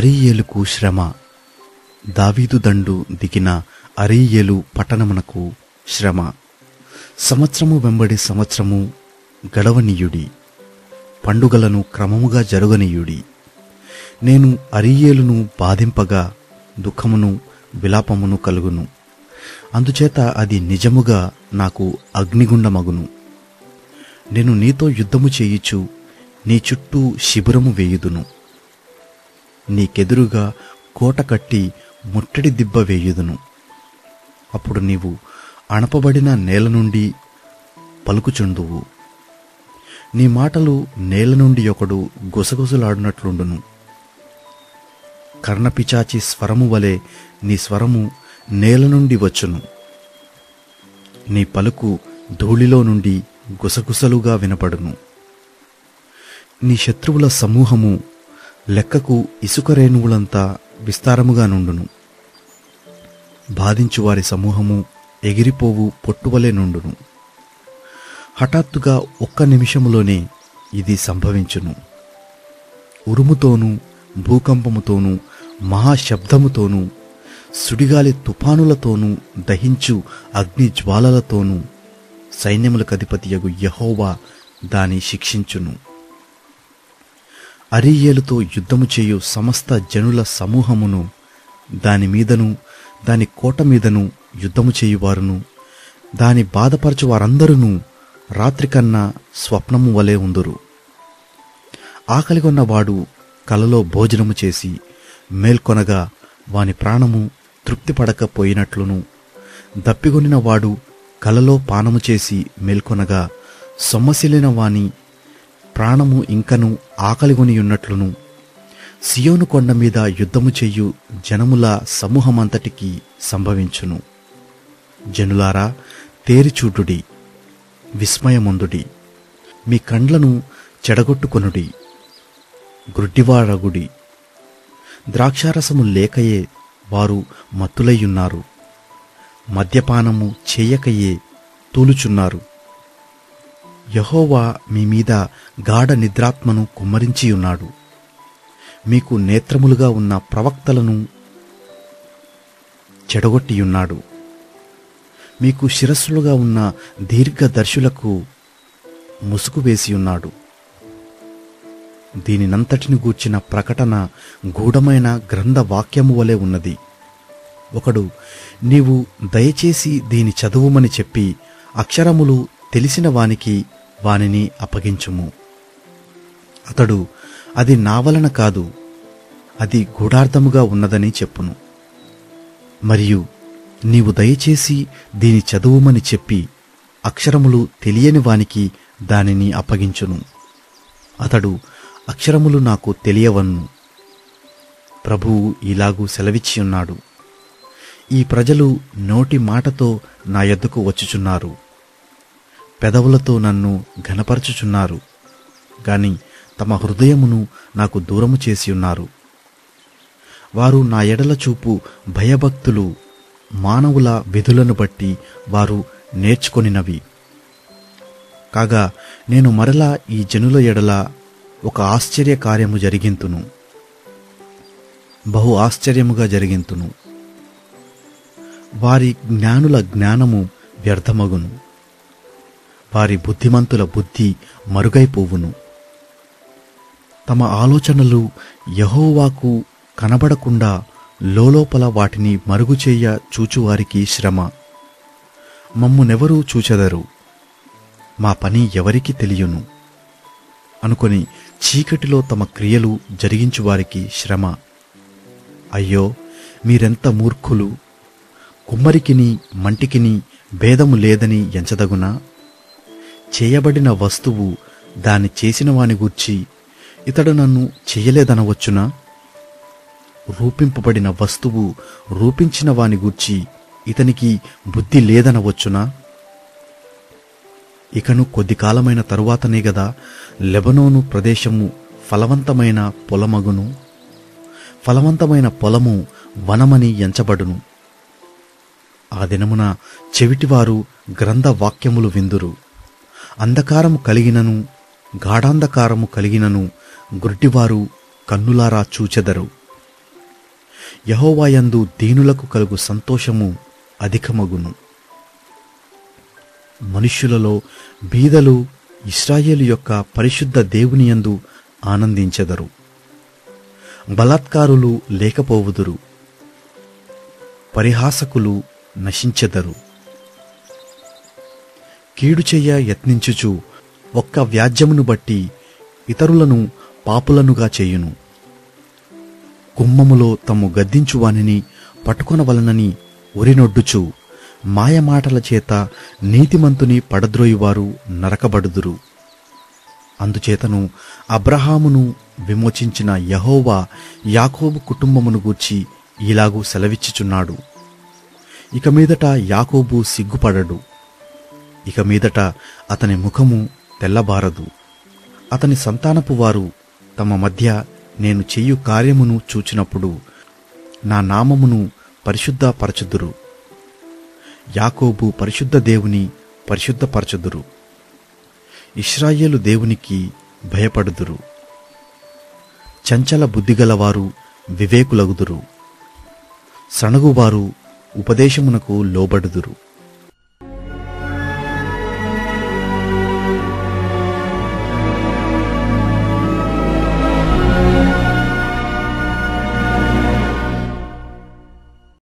అరీయేలుకు శ్రమ. దావీదు దండు దిగిన అరీయేలు పట్టణమునకు శ్రమ. సంవత్సరము వెంబడి సంవత్సరము గడవనీయుడి, పండుగలను క్రమముగా జరుగనీయుడి. నేను అరీయేలును బాధింపగా దుఃఖమును విలాపమును కలుగును. అందుచేత అది నిజముగా నాకు అగ్నిగుండమగును. నేను నీతో యుద్ధము చేయుచు నీ చుట్టూ శిబిరము వేయుదును. నీకెదురుగా కోట కట్టి ముట్టడి దిబ్బ వేయుదును. అప్పుడు నీవు అణపబడిన నేల నుండి పలుకుచుందువు. నీ మాటలు నేల నుండి ఒకడు గుసగుసలాడునట్లుండును. కర్ణపిచాచి స్వరము వలె నీ స్వరము నేల నుండి వచ్చును. నీ పలుకు ధూళిలో నుండి గుసగుసలుగా వినపడును. నీ శత్రువుల సమూహము లెక్కకు ఇసుక రేణువులంతా విస్తారముగా నుండును. బాధించువారి సమూహము ఎగిరిపోవు పొట్టువలే నుండును. హఠాత్తుగా ఒక్క నిమిషములోనే ఇది సంభవించును. ఉరుముతోనూ భూకంపముతోనూ మహాశబ్దముతోనూ సుడిగాలి తుఫానులతోనూ దహించు అగ్ని జ్వాలలతోనూ సైన్యములకు అధిపతియగు యెహోవా దాని శిక్షించును. అరీయేలుతో యుద్ధము చేయు సమస్త జనుల సమూహమును దాని మీదను దాని కోట మీదను యుద్ధము చేయువారును దాని బాధపరచు వారందరూ రాత్రికన్నా స్వప్నము వలె ఉందురు. ఆకలిగొన్నవాడు కలలో భోజనము చేసి మేల్కొనగా వాని ప్రాణము తృప్తిపడకపోయినట్లును, దప్పిగొనిన వాడు కలలో పానము చేసి మేల్కొనగా సొమ్మసిలిన వాని ప్రాణము ఇంకను ఆకలిగొనియున్నట్లును సియోను కొండ మీద యుద్ధము చెయ్యు జనముల సమూహమంతటికి సంభవించును. జనులారా, తేరిచూడుడి, విస్మయమొందుడి, మీ కండ్లను చెడగొట్టుకొనుడి, గ్రుడ్డివారగుడి. ద్రాక్షారసము లేకయే వారు మత్తులయ్యున్నారు, మద్యపానము చేయకయే తూలుచున్నారు. యెహోవా మీ మీద గాఢ నిద్రాత్మను కుమ్మరించియున్నాడు. మీకు నేత్రములుగా ఉన్న ప్రవక్తలను చెడగొట్టియున్నాడు. మీకు శిరస్సులుగా ఉన్న దీర్ఘదర్శులకు ముసుగు వేసియున్నాడు. దీనినంతటిని గూర్చిన ప్రకటన గూఢమైన గ్రంథ వాక్యము వలె ఉన్నది. ఒకడు, నీవు దయచేసి దీని చదువుమని చెప్పి అక్షరములు తెలిసిన వానికి వానిని అప్పగించుము. అతడు, అది నా వలన కాదు, అది గూఢార్థముగా ఉన్నదని చెప్పును. మరియు నీవు దయచేసి దీని చదువుమని చెప్పి అక్షరములు తెలియని వానికి దానిని అప్పగించును. అతడు, అక్షరములు నాకు తెలియవన్ను. ప్రభువు ఇలాగూ సెలవిచ్చియున్నాడు, ఈ ప్రజలు నోటి మాటతో నా యొద్దకు వచ్చుచున్నారు, పెదవులతో నన్ను ఘనపరచుచున్నారు, గాని తమ హృదయమును నాకు దూరము చేసియున్నారు. వారు నా ఎడల చూపు భయభక్తులు మానవుల విధులను బట్టి వారు నేర్చుకొనినవి. కాగా నేను మరలా ఈ జనుల ఎడల ఒక ఆశ్చర్య కార్యము జరిగింతును, బహు ఆశ్చర్యముగా జరిగింతును. వారి జ్ఞానుల జ్ఞానము వ్యర్థమగును, వారి బుద్ధిమంతుల బుద్ధి మరుగైపోవును. తమ ఆలోచనలు యెహోవాకు కనబడకుండా లోలోపల వాటిని మరుగుచేయ చూచువారికి శ్రమ. మమ్మునెవరూ చూచెదరు, మా పని ఎవరికి తెలియను అనుకొని చీకటిలో తమ క్రియలు జరిగించువారికి శ్రమ. అయ్యో, మీరెంత మూర్ఖులు! కుమ్మరికిని మంటికిని భేదము లేదని ఎంచదగునా? చేయబడిన వస్తువు దాన్ని చేసిన వాని గూర్చి ఇతడు నన్ను చెయ్యలేదనవచ్చునా? రూపింపబడిన వస్తువు రూపించిన వాని గూర్చి ఇతనికి బుద్ధి లేదనవచ్చునా? ఇకను కొద్ది కాలమైన తరువాతనే గదా లెబనోను ప్రదేశము ఫలవంతమైన పొలమగును. ఫలవంతమైన పొలము వనమని ఎంచబడును. ఆ దినమున చెవిటివారు గ్రంథ వాక్యములు విందురు. అంధకారము కలిగినను గాఢాంధకారము కలిగినను గుడ్డివారు కన్నులారా చూచెదరు. యెహోవాయందు దీనులకు కలుగు సంతోషము అధికమగును. మనుష్యులలో బీదలు ఇశ్రాయేలు యొక్క పరిశుద్ధ దేవునియందు ఆనందించెదరు. బలాత్కారులు లేకపోవుదురు, పరిహాసకులు నశించెదరు. కీడు చెయ్య యత్నించుచు ఒక్క వ్యాజ్యమును బట్టి ఇతరులను పాపులనుగా చేయును. గుమ్మములో తమ్ము గద్దించువానిని పట్టుకొనవలనని ఉరినొడ్డుచు మాయమాటల చేత నీతిమంతుని పడద్రోయువారు నరకబడుదురు. అందుచేతను అబ్రహామును విమోచించిన యెహోవా యాకోబు కుటుంబమును గూర్చి ఇలాగూ సెలవిచ్చుచున్నాడు. ఇక మీదట యాకోబు సిగ్గుపడడు, ఇక మీదట అతని ముఖము తెల్లబారదు. అతని సంతానపు వారు తమ మధ్య నేను చెయ్యు కార్యమును చూచినప్పుడు నా నామమును పరిశుద్ధపరచుదురు. యాకోబు పరిశుద్ధ దేవుని పరిశుద్ధపరచుదురు. ఇశ్రాయేలు దేవునికి భయపడుదురు. చంచల బుద్ధిగలవారు వివేకులగుదురు. సణగువారు ఉపదేశమునకు లోబడుదురు.